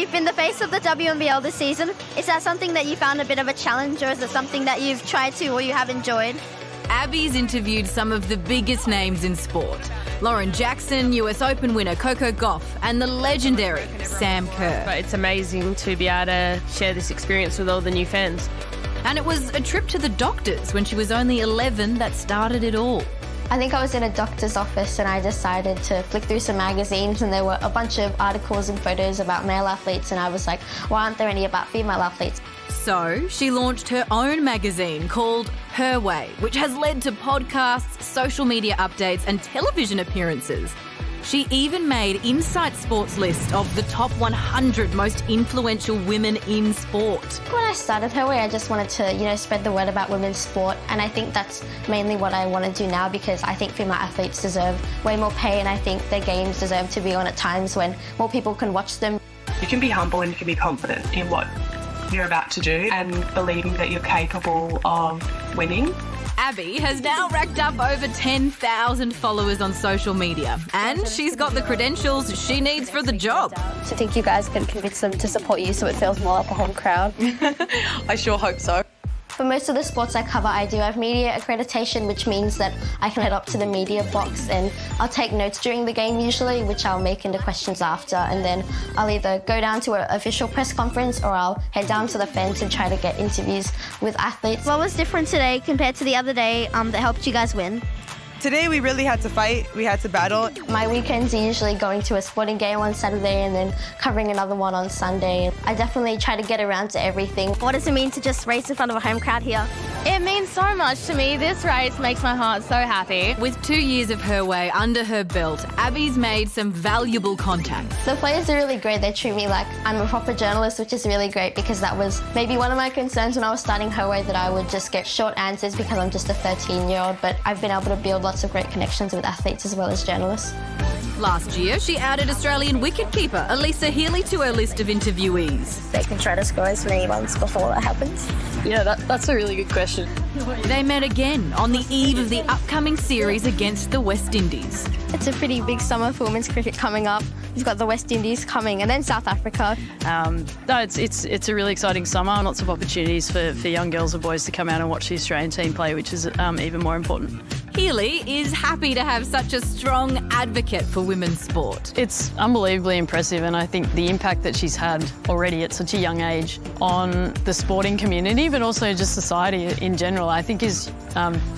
you've been the face of the WNBL this season. Is that something that you found a bit of a challenge, or is it something that you've tried to or you have enjoyed? Abby's interviewed some of the biggest names in sport. Lauren Jackson, US Open winner Coco Gauff, and the legendary Sam Kerr. But it's amazing to be able to share this experience with all the new fans. And it was a trip to the doctors when she was only 11 that started it all. I think I was in a doctor's office and I decided to flick through some magazines, and there were a bunch of articles and photos about male athletes, and I was like, why aren't there any about female athletes? So she launched her own magazine called Her Way, which has led to podcasts, social media updates and television appearances. She even made Insight Sports' list of the top 100 most influential women in sport. When I started Her Way, I just wanted to, spread the word about women's sport, and I think that's mainly what I want to do now, because I think female athletes deserve way more pay, and I think their games deserve to be on at times when more people can watch them. You can be humble and you can be confident in what you're about to do and believing that you're capable of winning. Abby has now racked up over 10,000 followers on social media, and she's got the credentials she needs for the job. I think you guys can convince them to support you so it feels more like a home crowd. I sure hope so. For most of the sports I cover, I do have media accreditation, which means that I can head up to the media box and I'll take notes during the game usually, which I'll make into questions after, and then I'll either go down to an official press conference or I'll head down to the fence and try to get interviews with athletes. What was different today compared to the other day that helped you guys win? Today we really had to fight, we had to battle. My weekends are usually going to a sporting game on Saturday and then covering another one on Sunday. I definitely try to get around to everything. What does it mean to just race in front of a home crowd here? It means so much to me. This race makes my heart so happy. With 2 years of Her Way under her belt, Abby's made some valuable contacts. The players are really great. They treat me like I'm a proper journalist, which is really great, because that was maybe one of my concerns when I was starting Her Way, that I would just get short answers because I'm just a 13-year-old, but I've been able to build lots of great connections with athletes as well as journalists. Last year, she added Australian wicketkeeper Elisa Healy to her list of interviewees. They can try to score as many runs before that happens. Yeah, that's a really good question. They met again on the eve of the upcoming series against the West Indies. It's a pretty big summer for women's cricket coming up. You've got the West Indies coming and then South Africa. No, it's a really exciting summer. Lots of opportunities for young girls and boys to come out and watch the Australian team play, which is even more important. Healy is happy to have such a strong advocate for women's sport. It's unbelievably impressive, and I think the impact that she's had already at such a young age on the sporting community, but also just society in general, I think is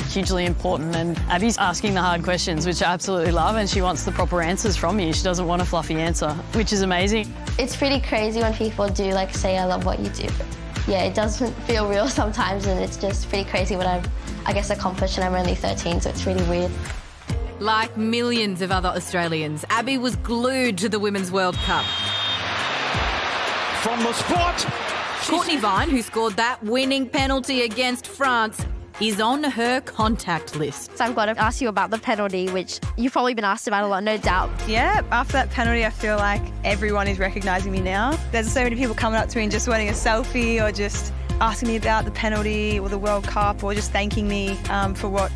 hugely important. And Abby's asking the hard questions, which I absolutely love, and she wants the proper answers from you. She doesn't want a fluffy answer, which is amazing. It's pretty crazy when people do say, I love what you do. But yeah, it doesn't feel real sometimes, and it's just pretty crazy what I've, accomplished, and I'm only 13, so it's really weird. Like millions of other Australians, Abby was glued to the Women's World Cup. From the spot, Courtney Vine, who scored that winning penalty against France, is on her contact list. So I've got to ask you about the penalty, which you've probably been asked about a lot, no doubt. Yeah, after that penalty, I feel like everyone is recognising me now. There's so many people coming up to me and just wanting a selfie, or just asking me about the penalty or the World Cup, or just thanking me for what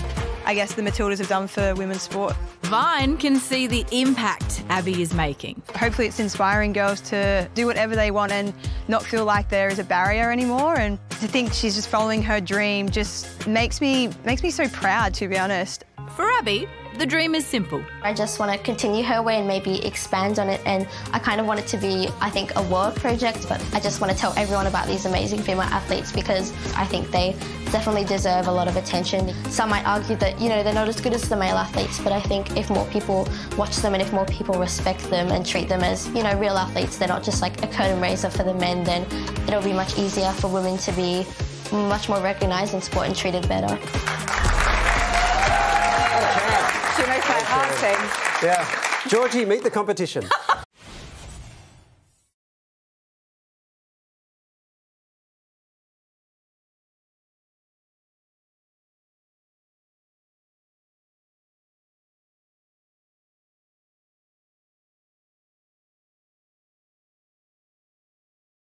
the Matildas have done for women's sport. Vine can see the impact Abby is making. Hopefully it's inspiring girls to do whatever they want and not feel like there is a barrier anymore, and to think she's just following her dream just makes me so proud, to be honest. For Abby, the dream is simple. I just want to continue Her Way and maybe expand on it, and I kind of want it to be, a world project, but I just want to tell everyone about these amazing female athletes, because I think they definitely deserve a lot of attention. Some might argue that, they're not as good as the male athletes, but I think if more people watch them and if more people respect them and treat them as, real athletes, they're not just like a curtain raiser for the men, then it'll be much easier for women to be much more recognised in sport and treated better. She makes my heart sing. Yeah. Georgie, meet the competition.